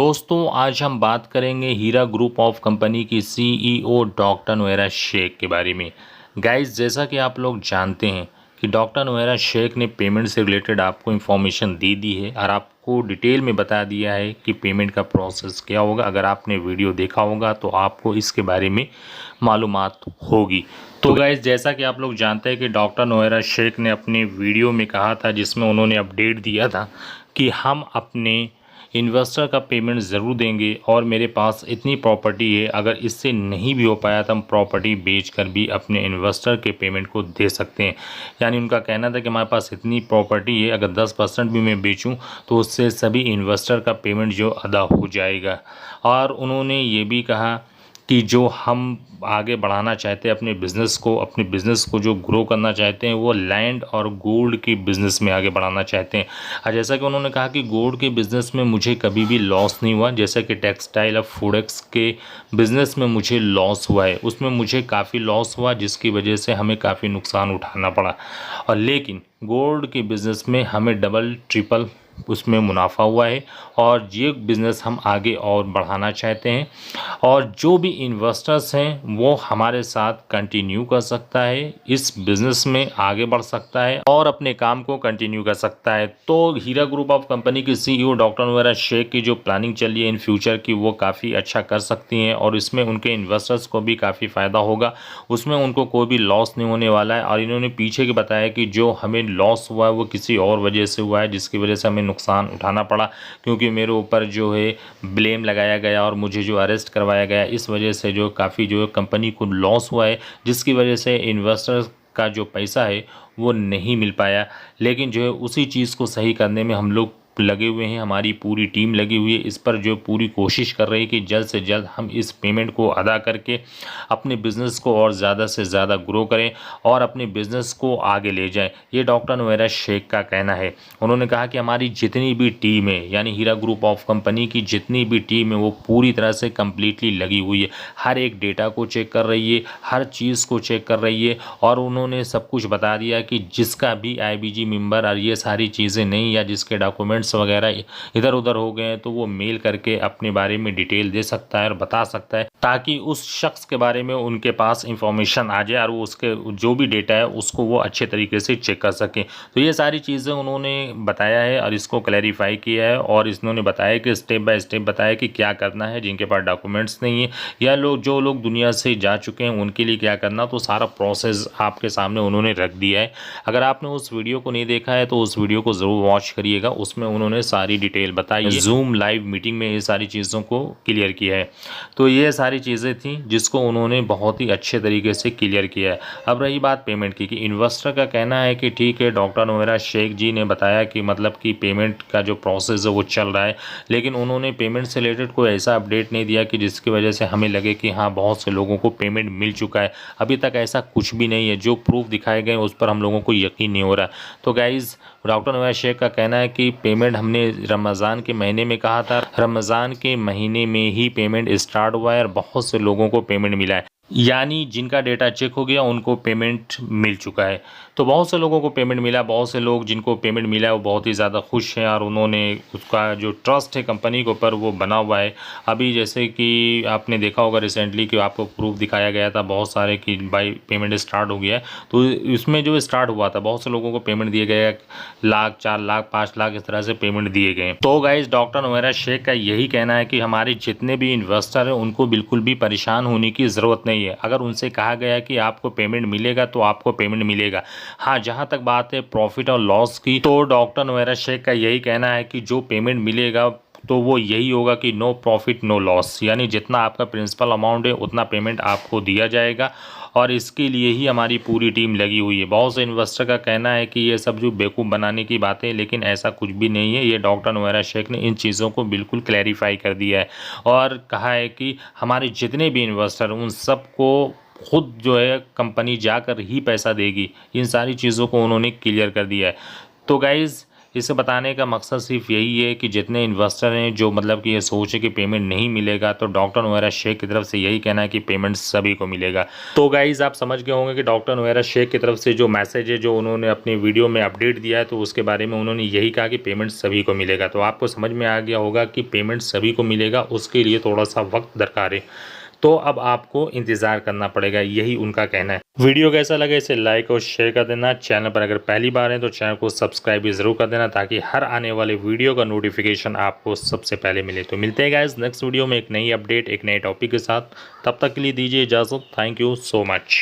दोस्तों आज हम बात करेंगे हीरा ग्रुप ऑफ कंपनी की सीईओ डॉक्टर नोएरा शेख के बारे में। गाइस जैसा कि आप लोग जानते हैं कि डॉक्टर नोएरा शेख ने पेमेंट से रिलेटेड आपको इन्फॉर्मेशन दे दी है और आपको डिटेल में बता दिया है कि पेमेंट का प्रोसेस क्या होगा। अगर आपने वीडियो देखा होगा तो आपको इसके बारे में मालूमात होगी। तो गाइस जैसा कि आप लोग जानते हैं कि डॉक्टर नोएरा शेख ने अपने वीडियो में कहा था, जिसमें उन्होंने अपडेट दिया था कि हम अपने इन्वेस्टर का पेमेंट ज़रूर देंगे और मेरे पास इतनी प्रॉपर्टी है, अगर इससे नहीं भी हो पाया तो हम प्रॉपर्टी बेचकर भी अपने इन्वेस्टर के पेमेंट को दे सकते हैं। यानी उनका कहना था कि हमारे पास इतनी प्रॉपर्टी है, अगर 10% भी मैं बेचूं तो उससे सभी इन्वेस्टर का पेमेंट जो अदा हो जाएगा। और उन्होंने ये भी कहा कि जो हम आगे बढ़ाना चाहते हैं अपने बिज़नेस को जो ग्रो करना चाहते हैं वो लैंड और गोल्ड के बिज़नेस में आगे बढ़ाना चाहते हैं। और जैसा कि उन्होंने कहा कि गोल्ड के बिज़नेस में मुझे कभी भी लॉस नहीं हुआ, जैसा कि टेक्सटाइल और फूडेक्स के बिज़नेस में मुझे लॉस हुआ है, उसमें मुझे काफ़ी लॉस हुआ जिसकी वजह से हमें काफ़ी नुकसान उठाना पड़ा। और लेकिन गोल्ड के बिज़नेस में हमें डबल ट्रिपल उसमें मुनाफा हुआ है और ये बिज़नेस हम आगे और बढ़ाना चाहते हैं। और जो भी इन्वेस्टर्स हैं वो हमारे साथ कंटिन्यू कर सकता है, इस बिज़नेस में आगे बढ़ सकता है और अपने काम को कंटिन्यू कर सकता है। तो हीरा ग्रुप ऑफ कंपनी की सीईओ डॉक्टर नोएरा शेख की जो प्लानिंग चल रही है इन फ्यूचर की, वो काफ़ी अच्छा कर सकती हैं और इसमें उनके इन्वेस्टर्स को भी काफ़ी फ़ायदा होगा, उसमें उनको कोई भी लॉस नहीं होने वाला है। और इन्होंने पीछे के बताया कि जो हमें लॉस हुआ है वो किसी और वजह से हुआ है, जिसकी वजह से हमें नुकसान उठाना पड़ा, क्योंकि मेरे ऊपर जो है ब्लेम लगाया गया और मुझे जो अरेस्ट करवाया गया, इस वजह से जो काफ़ी जो कंपनी को लॉस हुआ है, जिसकी वजह से इन्वेस्टर्स का जो पैसा है वो नहीं मिल पाया। लेकिन जो है उसी चीज़ को सही करने में हम लोग लगे हुए हैं, हमारी पूरी टीम लगी हुई है, इस पर जो पूरी कोशिश कर रही है कि जल्द से जल्द हम इस पेमेंट को अदा करके अपने बिज़नेस को और ज़्यादा से ज़्यादा ग्रो करें और अपने बिज़नेस को आगे ले जाएं। ये डॉक्टर नोएरा शेख का कहना है। उन्होंने कहा कि हमारी जितनी भी टीम है, यानी हीरा ग्रुप ऑफ कंपनी की जितनी भी टीम है वो पूरी तरह से कम्प्लीटली लगी हुई है, हर एक डेटा को चेक कर रही है, हर चीज़ को चेक कर रही है। और उन्होंने सब कुछ बता दिया कि जिसका भी आईबीजी मेंबर और ये सारी चीज़ें नहीं, या जिसके डॉक्यूमेंट्स वगैरह इधर उधर हो गए हैं, तो वो मेल करके अपने बारे में डिटेल दे सकता है और बता सकता है, ताकि उस शख्स के बारे में उनके पास इंफॉर्मेशन आ जाए और वो उसके जो भी डेटा है उसको वो अच्छे तरीके से चेक कर सकें। तो ये सारी चीज़ें उन्होंने बताया है और इसको क्लैरिफाई किया है और इन्होंने बताया कि स्टेप बाय स्टेप बताया कि क्या करना है जिनके पास डॉक्यूमेंट्स नहीं है या जो लोग दुनिया से जा चुके हैं उनके लिए क्या करना, तो सारा प्रोसेस आपके सामने उन्होंने रख दिया है। अगर आपने उस वीडियो को नहीं देखा है तो उस वीडियो को ज़रूर वॉच करिएगा, उसमें उन्होंने सारी डिटेल बताई है, जूम लाइव मीटिंग में ये सारी चीज़ों को क्लियर किया है। तो ये सारी चीज़ें थी जिसको उन्होंने बहुत ही अच्छे तरीके से क्लियर किया है। अब रही बात पेमेंट की, कि इन्वेस्टर का कहना है कि ठीक है, डॉक्टर नोएरा शेख जी ने बताया कि मतलब कि पेमेंट का जो प्रोसेस है वो चल रहा है, लेकिन उन्होंने पेमेंट से रिलेटेड कोई ऐसा अपडेट नहीं दिया कि जिसकी वजह से हमें लगे कि हाँ बहुत से लोगों को पेमेंट मिल चुका है। अभी तक ऐसा कुछ भी नहीं है, जो प्रूफ दिखाए गए उस पर हम लोगों को यकीन नहीं हो रहा। तो गाइज़ डॉक्टर नोएरा शेख का कहना है कि पेमेंट हमने रमज़ान के महीने में कहा था, रमज़ान के महीने में ही पेमेंट स्टार्ट हुआ है और बहुत से लोगों को पेमेंट मिला है, यानी जिनका डेटा चेक हो गया उनको पेमेंट मिल चुका है। तो बहुत से लोगों को पेमेंट मिला, बहुत से लोग जिनको पेमेंट मिला है वो बहुत ही ज़्यादा खुश हैं और उन्होंने उसका जो ट्रस्ट है कंपनी के ऊपर वो बना हुआ है। अभी जैसे कि आपने देखा होगा रिसेंटली कि आपको प्रूफ दिखाया गया था बहुत सारे कि भाई पेमेंट स्टार्ट हो गया है, तो इसमें जो स्टार्ट हुआ था बहुत से लोगों को पेमेंट दिए गए, 1 लाख 4 लाख 5 लाख इस तरह से पेमेंट दिए गए। तो गाइस डॉक्टर नोएरा शेख का यही कहना है कि हमारे जितने भी इन्वेस्टर हैं उनको बिल्कुल भी परेशान होने की ज़रूरत नहीं है। अगर उनसे कहा गया कि आपको पेमेंट मिलेगा तो आपको पेमेंट मिलेगा। हाँ, जहाँ तक बात है प्रॉफिट और लॉस की, तो डॉक्टर नोएरा शेख का यही कहना है कि जो पेमेंट मिलेगा तो वो यही होगा कि नो प्रॉफिट नो लॉस, यानी जितना आपका प्रिंसिपल अमाउंट है उतना पेमेंट आपको दिया जाएगा। और इसके लिए ही हमारी पूरी टीम लगी हुई है। बहुत से इन्वेस्टर का कहना है कि ये सब जो बेवकूफ़ बनाने की बातें, लेकिन ऐसा कुछ भी नहीं है। ये डॉक्टर नोएरा शेख ने इन चीज़ों को बिल्कुल क्लैरिफाई कर दिया है और कहा है कि हमारे जितने भी इन्वेस्टर उन सबको खुद जो है कंपनी जाकर ही पैसा देगी। इन सारी चीज़ों को उन्होंने क्लियर कर दिया है। तो गाइज़ इसे बताने का मकसद सिर्फ यही है कि जितने इन्वेस्टर हैं जो मतलब कि ये सोचे कि पेमेंट नहीं मिलेगा, तो डॉक्टर नोएरा शेख की तरफ से यही कहना है कि पेमेंट सभी को मिलेगा। तो गाइज आप समझ गए होंगे कि डॉक्टर नोएरा शेख की तरफ से जो मैसेज है, जो उन्होंने अपनी वीडियो में अपडेट दिया है, तो उसके बारे में उन्होंने यही कहा कि पेमेंट सभी को मिलेगा। तो आपको समझ में आ गया होगा कि पेमेंट सभी को मिलेगा, उसके लिए थोड़ा सा वक्त दरकार है, तो अब आपको इंतज़ार करना पड़ेगा, यही उनका कहना है। वीडियो कैसा लगे इसे लाइक और शेयर कर देना। चैनल पर अगर पहली बार है तो चैनल को सब्सक्राइब भी ज़रूर कर देना, ताकि हर आने वाले वीडियो का नोटिफिकेशन आपको सबसे पहले मिले। तो मिलते हैं गाइस नेक्स्ट वीडियो में एक नई अपडेट, एक नए टॉपिक के साथ। तब तक के लिए दीजिए इजाज़त। Thank you so much.